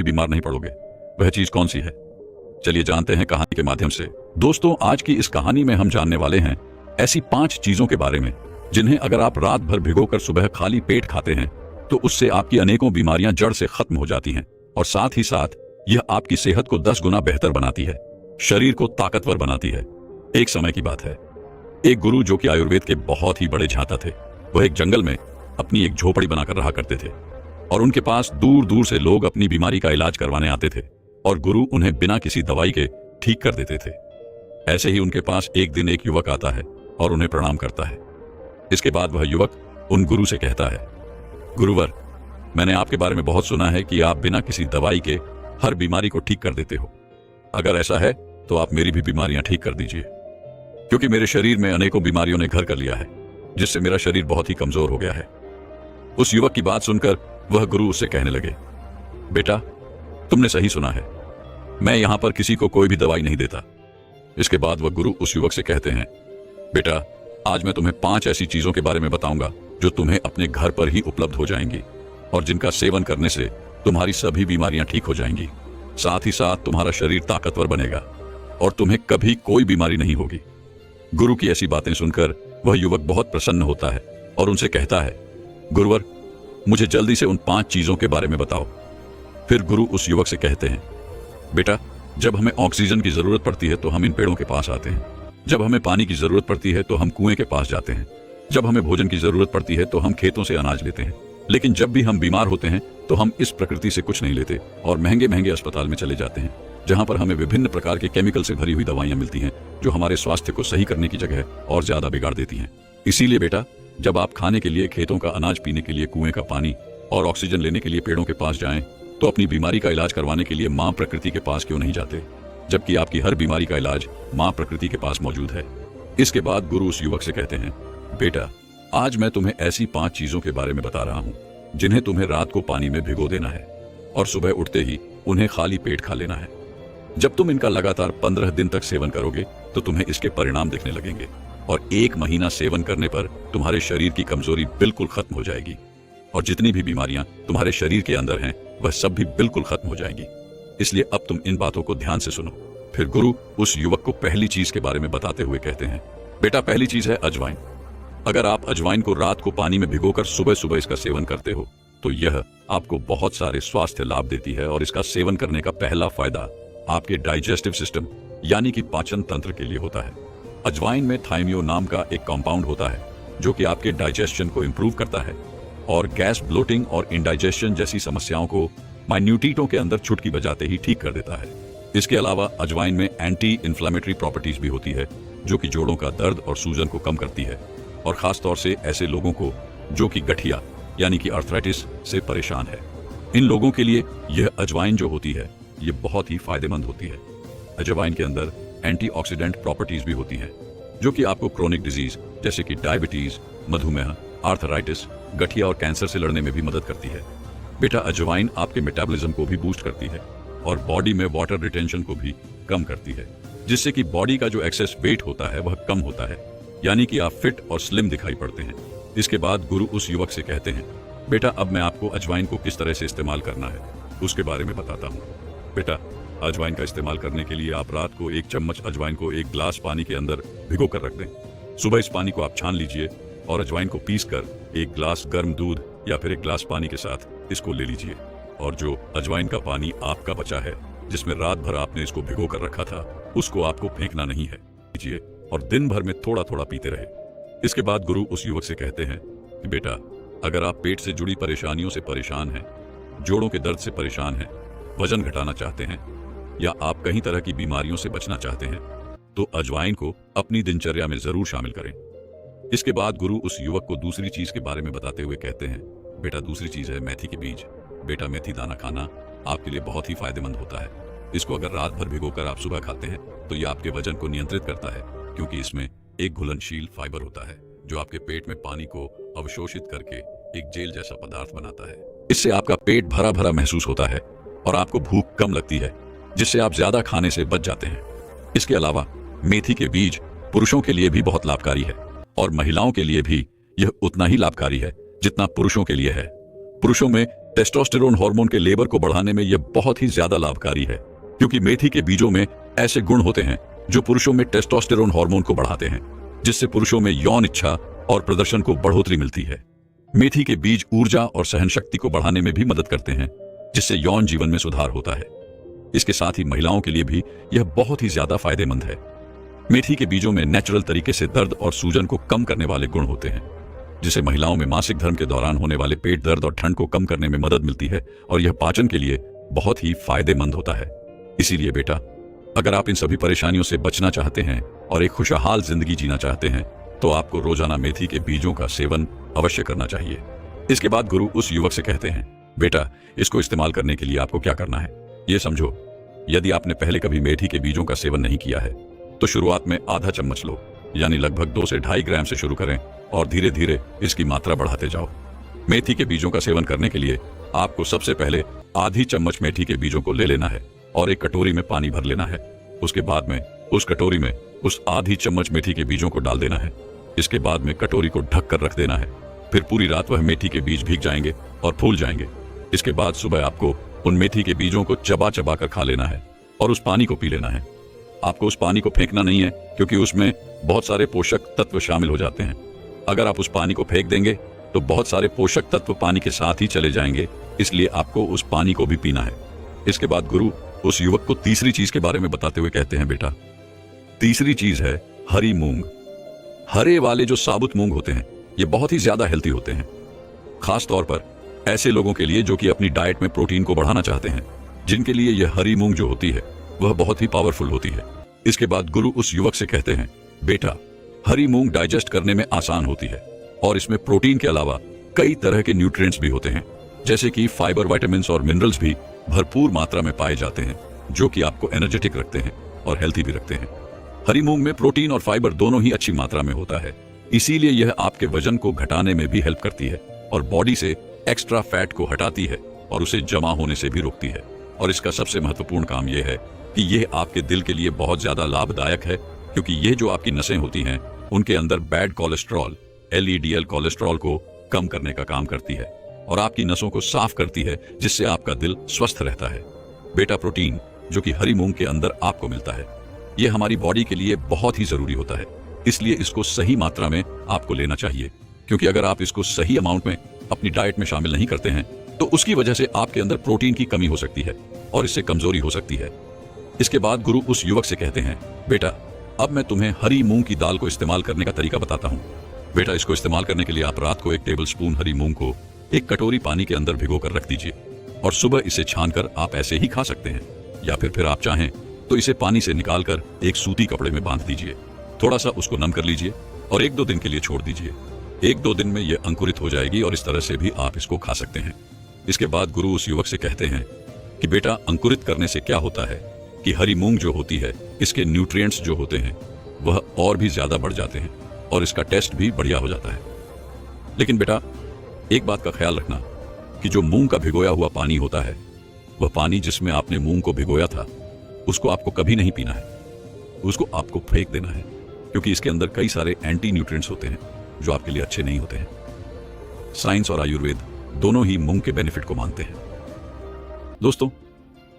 बीमार नहीं पड़ोगे। वह चीज कौन सी है, चलिए जानते हैं कहानी के माध्यम से। दोस्तों, आज की इस कहानी में हम जानने वाले हैं ऐसी 5 चीजों के बारे में जिन्हें अगर आप रात भर भिगोकर सुबह खाली पेट खाते हैं तो उससे आपकी अनेकों बीमारियां जड़ से खत्म हो जाती हैं और साथ ही साथ यह आपकी सेहत को 10 गुना बेहतर बनाती है, शरीर को ताकतवर बनाती है। एक समय की बात है, एक गुरु जो कि आयुर्वेद के बहुत ही बड़े झांता थे, वह एक जंगल में अपनी एक झोपड़ी बनाकर रहा करते थे और उनके पास दूर दूर से लोग अपनी बीमारी का इलाज करवाने आते थे और गुरु उन्हें बिना किसी दवाई के ठीक कर देते थे। ऐसे ही उनके पास एक दिन एक युवक आता है और उन्हें प्रणाम करता है। इसके बाद वह युवक उन गुरु से कहता है, गुरुवर, मैंने आपके बारे में बहुत सुना है कि आप बिना किसी दवाई के हर बीमारी को ठीक कर देते हो। अगर ऐसा है तो आप मेरी भी बीमारियां ठीक कर दीजिए, क्योंकि मेरे शरीर में अनेकों बीमारियों ने घर कर लिया है, जिससे मेरा शरीर बहुत ही कमजोर हो गया है। उस युवक की बात सुनकर वह गुरु उससे कहने लगे, बेटा, तुमने सही सुना है, मैं यहां पर किसी को कोई भी दवाई नहीं देता। इसके बाद वह गुरु उस युवक से कहते हैं, बेटा, आज मैं तुम्हें 5 ऐसी चीजों के बारे में बताऊंगा जो तुम्हें अपने घर पर ही उपलब्ध हो जाएंगी और जिनका सेवन करने से तुम्हारी सभी बीमारियां ठीक हो जाएंगी। साथ ही साथ तुम्हारा शरीर ताकतवर बनेगा और तुम्हें कभी कोई बीमारी नहीं होगी। गुरु की ऐसी बातें सुनकर वह युवक बहुत प्रसन्न होता है और उनसे कहता है, गुरुवर, मुझे जल्दी से उन 5 चीजों के बारे में बताओ। फिर गुरु उस युवक से कहते हैं, बेटा, जब हमें ऑक्सीजन की जरूरत पड़ती है तो हम इन पेड़ों के पास आते हैं, जब हमें पानी की जरूरत पड़ती है तो हम कुएं के पास जाते हैं, जब हमें भोजन की जरूरत पड़ती है तो हम खेतों से अनाज लेते हैं, लेकिन जब भी हम बीमार होते हैं तो हम इस प्रकृति से कुछ नहीं लेते और महंगे महंगे अस्पताल में चले जाते हैं, जहां पर हमें विभिन्न प्रकार के केमिकल से भरी हुई दवाइयां मिलती हैं जो हमारे स्वास्थ्य को सही करने की जगह और ज्यादा बिगाड़ देती हैं। इसीलिए बेटा, जब आप खाने के लिए खेतों का अनाज, पीने के लिए कुएं का पानी और ऑक्सीजन लेने के लिए पेड़ों के पास जाएं, तो अपनी बीमारी का इलाज करवाने के लिए मां प्रकृति के पास क्यों नहीं जाते, जबकि आपकी हर बीमारी का इलाज मां प्रकृति के पास मौजूद है। इसके बाद गुरु उस युवक से कहते हैं, बेटा, आज मैं तुम्हें ऐसी 5 चीजों के बारे में बता रहा हूं जिन्हें तुम्हें रात को पानी में भिगो देना है और सुबह उठते ही उन्हें खाली पेट खा लेना है। जब तुम इनका लगातार 15 दिन तक सेवन करोगे तो तुम्हें इसके परिणाम दिखने लगेंगे और 1 महीना सेवन करने पर तुम्हारे शरीर की कमजोरी बिल्कुल खत्म हो जाएगी और जितनी भी बीमारियां तुम्हारे शरीर के अंदर हैं वह सब भी बिल्कुल खत्म हो जाएंगी। इसलिए अब तुम इन बातों को ध्यान से सुनो। फिर गुरु उस युवक को पहली चीज के बारे में बताते हुए कहते हैं, बेटा, पहली चीज है अजवाइन। अगर आप अजवाइन को रात को पानी में भिगोकर सुबह सुबह इसका सेवन करते हो तो यह आपको बहुत सारे स्वास्थ्य लाभ देती है और इसका सेवन करने का पहला फायदा आपके डाइजेस्टिव सिस्टम यानी कि पाचन तंत्र के लिए होता है। अजवाइन में थाइमियो नाम का एक कंपाउंड होता है जो कि आपके डाइजेशन को इंप्रूव करता है और गैस, ब्लोटिंग और इंडाइजेशन जैसी समस्याओं को माइन्यूटिटों के अंदर चुटकी बजाते ही ठीक कर देता है। इसके अलावा अजवाइन में एंटी इंफ्लेमेटरी प्रॉपर्टीज भी होती है जो कि जोड़ों का दर्द और सूजन को कम करती है और खास तौर से ऐसे लोगों को जो कि गठिया यानी कि आर्थराइटिस से परेशान है। इन लोगों के लिए यह अजवाइन जो होती है ये बहुत ही फायदेमंद होती है। अजवाइन के अंदर एंटीऑक्सीडेंट प्रॉपर्टीज भी होती हैं जो कि आपको क्रोनिक डिजीज जैसे कि डायबिटीज, मधुमेह, आर्थराइटिस, गठिया और कैंसर से लड़ने में भी मदद करती है। बेटा, अजवाइन आपके मेटाबॉलिज्म को भी बूस्ट करती है और बॉडी में वाटर रिटेंशन को भी कम करती है, जिससे कि बॉडी का जो एक्सेस वेट होता है वह कम होता है, यानी कि आप फिट और स्लिम दिखाई पड़ते हैं। इसके बाद गुरु उस युवक से कहते हैं, बेटा, अब मैं आपको अजवाइन को किस तरह से इस्तेमाल करना है उसके बारे में बताता हूँ। बेटा, अजवाइन का इस्तेमाल करने के लिए आप रात को 1 चम्मच अजवाइन को 1 गिलास पानी के अंदर भिगो कर रख दें। सुबह इस पानी को आप छान लीजिए और अजवाइन को पीसकर 1 गिलास गर्म दूध या फिर 1 गिलास पानी के साथ इसको ले लीजिए और जो अजवाइन का पानी आपका बचा है जिसमें रात भर आपने इसको भिगो कर रखा था उसको आपको फेंकना नहीं है, लीजिए और दिन भर में थोड़ा थोड़ा पीते रहे। इसके बाद गुरु उस युवक से कहते हैं कि बेटा, अगर आप पेट से जुड़ी परेशानियों से परेशान हैं, जोड़ों के दर्द से परेशान हैं, वजन घटाना चाहते हैं या आप कई तरह की बीमारियों से बचना चाहते हैं तो अजवाइन को अपनी दिनचर्या में जरूर शामिल करें। इसके बाद गुरु उस युवक को दूसरी चीज के बारे में बताते हुए कहते हैं, बेटा, दूसरी चीज है मेथी के बीज। बेटा, मेथी दाना खाना आपके लिए बहुत ही फायदेमंद होता है। इसको अगर रात भर भिगोकर आप सुबह खाते हैं तो यह आपके वजन को नियंत्रित करता है, क्योंकि इसमें एक घुलनशील फाइबर होता है जो आपके पेट में पानी को अवशोषित करके एक जेल जैसा पदार्थ बनाता है। इससे आपका पेट भरा भरा महसूस होता है और आपको भूख कम लगती है, जिससे आप ज्यादा खाने से बच जाते हैं। इसके अलावा मेथी के बीज पुरुषों के लिए भी बहुत लाभकारी है और महिलाओं के लिए भी यह उतना ही लाभकारी है जितना पुरुषों के लिए है। पुरुषों में टेस्टोस्टेरोन हार्मोन के लेवल को बढ़ाने में यह बहुत ही ज्यादा लाभकारी है, क्योंकि मेथी के बीजों में ऐसे गुण होते हैं जो पुरुषों में टेस्टोस्टेरोन हार्मोन को बढ़ाते हैं, जिससे पुरुषों में यौन इच्छा और प्रदर्शन को बढ़ोतरी मिलती है। मेथी के बीज ऊर्जा और सहन शक्ति को बढ़ाने में भी मदद करते हैं, जिससे यौन जीवन में सुधार होता है। इसके साथ ही महिलाओं के लिए भी यह बहुत ही ज्यादा फायदेमंद है। मेथी के बीजों में नेचुरल तरीके से दर्द और सूजन को कम करने वाले गुण होते हैं, जिससे महिलाओं में मासिक धर्म के दौरान होने वाले पेट दर्द और ठंड को कम करने में मदद मिलती है, और यह पाचन के लिए बहुत ही फायदेमंद होता है। इसीलिए बेटा, अगर आप इन सभी परेशानियों से बचना चाहते हैं और एक खुशहाल जिंदगी जीना चाहते हैं, तो आपको रोजाना मेथी के बीजों का सेवन अवश्य करना चाहिए। इसके बाद गुरु उस युवक से कहते हैं, बेटा, इसको इस्तेमाल करने के लिए आपको क्या करना है, ये समझो। यदि आपने पहले कभी मेथी के बीजों का सेवन नहीं किया है, तो शुरुआत में आधा चम्मच लो, यानी लगभग 2 से 2.5 ग्राम से शुरू करें और धीरे धीरे इसकी मात्रा बढ़ाते जाओ। मेथी के बीजों का सेवन करने के लिए आपको सबसे पहले आधी चम्मच मेथी के बीजों को ले लेना है और एक कटोरी में पानी भर लेना है। उसके बाद में उस कटोरी में उस आधी चम्मच मेथी के बीजों को डाल देना है। इसके बाद में कटोरी को ढक कर रख देना है। फिर पूरी रात वह मेथी के बीज भीग जाएंगे और फूल जाएंगे। इसके बाद सुबह आपको उन मेथी के बीजों को चबा चबा कर खा लेना है और उस पानी को पी लेना है। आपको उस पानी को फेंकना नहीं है, क्योंकि उसमें बहुत सारे पोषक तत्व शामिल हो जाते हैं। अगर आप उस पानी को फेंक देंगे तो बहुत सारे पोषक तत्व पानी के साथ ही चले जाएंगे, इसलिए आपको उस पानी को भी पीना है। इसके बाद गुरु उस युवक को तीसरी चीज के बारे में बताते हुए कहते हैं, बेटा, तीसरी चीज है हरी मूंग। हरे वाले जो साबुत मूंग होते हैं, ये बहुत ही ज्यादा हेल्थी होते हैं, खास तौर पर ऐसे लोगों के लिए जो कि अपनी डाइट में प्रोटीन को बढ़ाना चाहते हैं, जिनके लिए यह हरी मूंग जो होती है वह बहुत ही पावरफुल होती है। इसके बाद गुरु उस युवक से कहते हैं, बेटा, हरी मूंग डाइजेस्ट करने में आसान होती है और इसमें प्रोटीन के अलावा कई तरह के न्यूट्रिएंट्स भी होते हैं, जैसे कि फाइबर, विटामिन और मिनरल्स भी भरपूर मात्रा में पाए जाते हैं, जो कि आपको एनर्जेटिक रखते हैं और हेल्थी भी रखते हैं। हरी मूंग में प्रोटीन और फाइबर दोनों ही अच्छी मात्रा में होता है, इसीलिए यह आपके वजन को घटाने में भी हेल्प करती है और बॉडी से एक्स्ट्रा फैट को हटाती है और उसे जमा होने से भी रोकती है। और इसका सबसे महत्वपूर्ण काम यह है कि यह आपके दिल के लिए बहुत ज्यादा लाभदायक है, क्योंकि ये जो आपकी नसें होती हैं उनके अंदर बैड कोलेस्ट्रॉल LDL कोलेस्ट्रॉल को कम करने का काम करती है और आपकी नसों को साफ करती है, जिससे आपका दिल स्वस्थ रहता है। बेटा, प्रोटीन जो कि हरी मूंग के अंदर आपको मिलता है, यह हमारी बॉडी के लिए बहुत ही जरूरी होता है, इसलिए इसको सही मात्रा में आपको लेना चाहिए, क्योंकि अगर आप इसको सही अमाउंट में अपनी डाइट में शामिल नहीं करते हैं तो उसकी वजह से आपके अंदर प्रोटीन की कमी हो सकती है और इससे कमजोरी हो सकती है। इसके बाद गुरु उस युवक से कहते हैं, बेटा, अब मैं तुम्हें हरी मूंग की दाल को इस्तेमाल करने का तरीका बताता हूँ। बेटा, इसको इस्तेमाल करने के लिए आप रात को 1 टेबलस्पून हरी मूंग को एक कटोरी पानी के अंदर भिगो कर रख दीजिए और सुबह इसे छानकर आप ऐसे ही खा सकते हैं, या फिर आप चाहें तो इसे पानी से निकालकर एक सूती कपड़े में बांध दीजिए, थोड़ा सा उसको नम कर लीजिए और 1-2 दिन के लिए छोड़ दीजिए। 1-2 दिन में यह अंकुरित हो जाएगी और इस तरह से भी आप इसको खा सकते हैं। इसके बाद गुरु उस युवक से कहते हैं कि बेटा, अंकुरित करने से क्या होता है कि हरी मूंग जो होती है, इसके न्यूट्रिएंट्स जो होते हैं वह और भी ज्यादा बढ़ जाते हैं और इसका टेस्ट भी बढ़िया हो जाता है। लेकिन बेटा, एक बात का ख्याल रखना कि जो मूंग का भिगोया हुआ पानी होता है, वह पानी जिसमें आपने मूंग को भिगोया था, उसको आपको कभी नहीं पीना है, उसको आपको फेंक देना है, क्योंकि इसके अंदर कई सारे एंटी न्यूट्रिएंट्स होते हैं जो आपके लिए अच्छे नहीं होते हैं। साइंस और आयुर्वेद दोनों ही मूंग के बेनिफिट को मानते हैं। दोस्तों,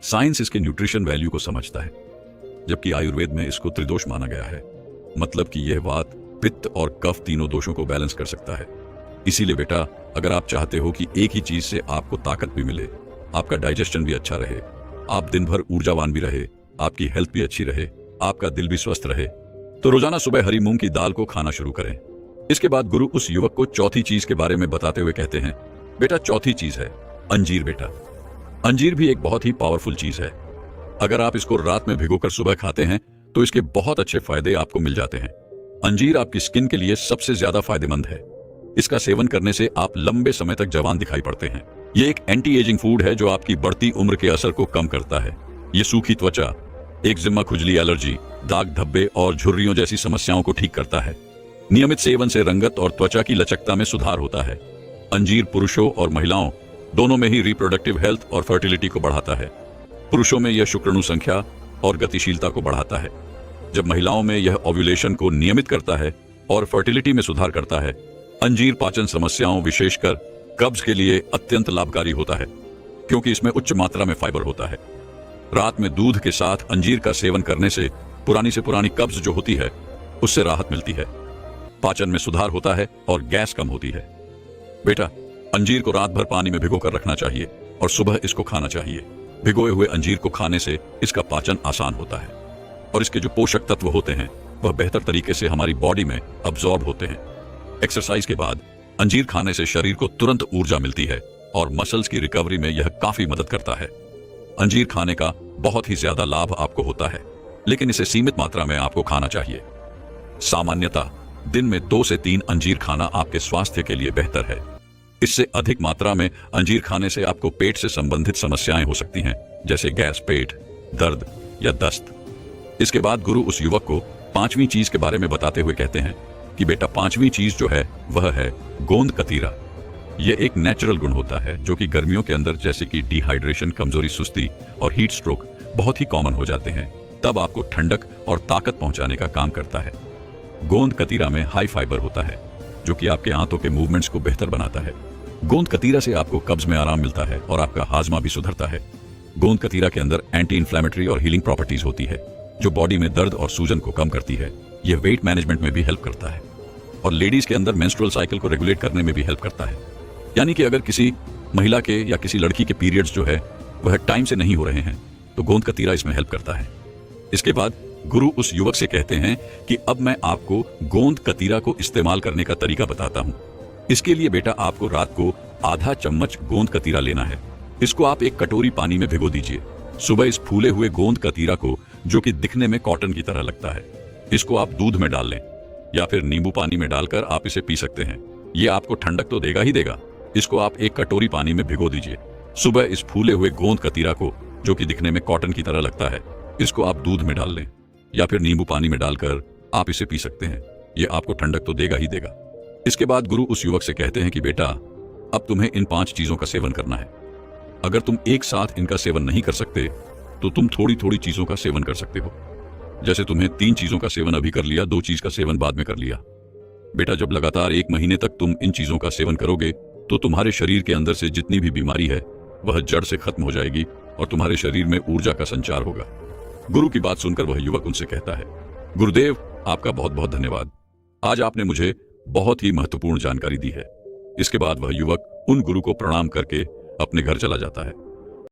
साइंस इसके न्यूट्रिशन वैल्यू को समझता है, जबकि आयुर्वेद में इसको त्रिदोष माना गया है, मतलब कि यह वात, पित्त और कफ तीनों दोषों को बैलेंस कर सकता है। इसीलिए बेटा, अगर आप चाहते हो कि एक ही चीज से आपको ताकत भी मिले, आपका डाइजेशन भी अच्छा रहे, आप दिन भर ऊर्जावान भी रहे, आपकी हेल्थ भी अच्छी रहे, आपका दिल भी स्वस्थ रहे, तो रोजाना सुबह हरी मूंग की दाल को खाना शुरू करें। इसके बाद गुरु उस युवक को चौथी चीज के बारे में बताते हुए कहते हैं, बेटा, चौथी चीज है अंजीर। बेटा, अंजीर भी एक बहुत ही पावरफुल चीज है। अगर आप इसको रात में भिगोकर सुबह खाते हैं तो इसके बहुत अच्छे फायदे आपको मिल जाते हैं। अंजीर आपकी स्किन के लिए सबसे ज्यादा फायदेमंद है। इसका सेवन करने से आप लंबे समय तक जवान दिखाई पड़ते हैं। ये एक एंटी एजिंग फूड है जो आपकी बढ़ती उम्र के असर को कम करता है। ये सूखी त्वचा, एक्जिमा, खुजली, एलर्जी, दाग धब्बे और झुर्रियों जैसी समस्याओं को ठीक करता है। नियमित सेवन से रंगत और त्वचा की लचकता में सुधार होता है। अंजीर पुरुषों और महिलाओं दोनों में ही रिप्रोडक्टिव हेल्थ और फर्टिलिटी को बढ़ाता है। पुरुषों में यह शुक्राणु संख्या और गतिशीलता को बढ़ाता है, जब महिलाओं में यह ओव्यूलेशन को नियमित करता है और फर्टिलिटी में सुधार करता है। अंजीर पाचन समस्याओं, विशेषकर कब्ज के लिए अत्यंत लाभकारी होता है क्योंकि इसमें उच्च मात्रा में फाइबर होता है। रात में दूध के साथ अंजीर का सेवन करने से पुरानी से पुरानी कब्ज जो होती है उससे राहत मिलती है, पाचन में सुधार होता है और गैस कम होती है। बेटा, अंजीर को रात भर पानी में भिगो कर रखना चाहिए और सुबह इसको खाना चाहिए। भिगोए हुए अंजीर को खाने से इसका पाचन आसान होता है और इसके जो पोषक तत्व होते हैं वह बेहतर तरीके से हमारी बॉडी में अब्सॉर्ब होते हैं। एक्सरसाइज के बाद अंजीर खाने से शरीर को तुरंत ऊर्जा मिलती है और मसल्स की रिकवरी में यह काफी मदद करता है। अंजीर खाने का बहुत ही ज्यादा लाभ आपको होता है, लेकिन इसे सीमित मात्रा में आपको खाना चाहिए। सामान्यतः दिन में 2 से 3 अंजीर खाना आपके स्वास्थ्य के लिए बेहतर है। इससे अधिक मात्रा में अंजीर खाने से आपको पेट से संबंधित समस्याएं हो सकती हैं, जैसे गैस, पेट दर्द या दस्त। इसके बाद गुरु उस युवक को 5वीं चीज के बारे में बताते हुए कहते हैं कि बेटा, 5वीं चीज जो है वह है गोंद कतीरा। यह एक नेचुरल गुण होता है जो कि गर्मियों के अंदर जैसे कि डिहाइड्रेशन, कमजोरी, सुस्ती और हीट स्ट्रोक बहुत ही कॉमन हो जाते हैं, तब आपको ठंडक और ताकत पहुंचाने का काम करता है। गोंद कतीरा में हाई फाइबर होता है जो कि आपके आंतों के मूवमेंट्स को बेहतर बनाता है। गोंद कतीरा से आपको कब्ज में आराम मिलता है और आपका हाजमा भी सुधरता है। गोंद कतीरा के अंदर एंटी इन्फ्लेमेटरी और हीलिंग प्रॉपर्टीज होती है जो बॉडी में दर्द और सूजन को कम करती है। यह वेट मैनेजमेंट में भी हेल्प करता है और लेडीज के अंदर मेंस्ट्रुअल साइकिल को रेगुलेट करने में भी हेल्प करता है। यानी कि अगर किसी महिला के या किसी लड़की के पीरियड्स जो है वह टाइम से नहीं हो रहे हैं तो गोंद कतीरा इसमें हेल्प करता है। इसके बाद गुरु उस युवक से कहते हैं कि अब मैं आपको गोंद कतीरा को इस्तेमाल करने का तरीका बताता हूं। इसके लिए बेटा, आपको रात को आधा चम्मच गोंद कतीरा लेना है। इसको आप एक कटोरी पानी में भिगो दीजिए। सुबह इस फूले हुए गोंद कतीरा को, जो कि दिखने में कॉटन की तरह लगता है, इसको आप दूध में डाल लें या फिर नींबू पानी में डालकर आप इसे पी सकते हैं। ये आपको ठंडक तो देगा ही देगा। इसको आप एक कटोरी पानी में भिगो दीजिए। सुबह इस फूले हुए गोंद कतीरा को, जो कि दिखने में कॉटन की तरह लगता है, इसको आप दूध में डाल लें या फिर नींबू पानी में डालकर आप इसे पी सकते हैं। यह आपको ठंडक तो देगा ही देगा। इसके बाद गुरु उस युवक से कहते हैं कि बेटा, अब तुम्हें इन 5 चीजों का सेवन करना है। अगर तुम एक साथ इनका सेवन नहीं कर सकते तो तुम थोड़ी थोड़ी चीजों का सेवन कर सकते हो। जैसे तुम्हें 3 चीजों का सेवन अभी कर लिया, 2 चीज का सेवन बाद में कर लिया। बेटा, जब लगातार 1 महीने तक तुम इन चीजों का सेवन करोगे तो तुम्हारे शरीर के अंदर से जितनी भी बीमारी है वह जड़ से खत्म हो जाएगी और तुम्हारे शरीर में ऊर्जा का संचार होगा। गुरु की बात सुनकर वह युवक उनसे कहता है, गुरुदेव, आपका बहुत बहुत धन्यवाद। आज आपने मुझे बहुत ही महत्वपूर्ण जानकारी दी है। इसके बाद वह युवक उन गुरु को प्रणाम करके अपने घर चला जाता है।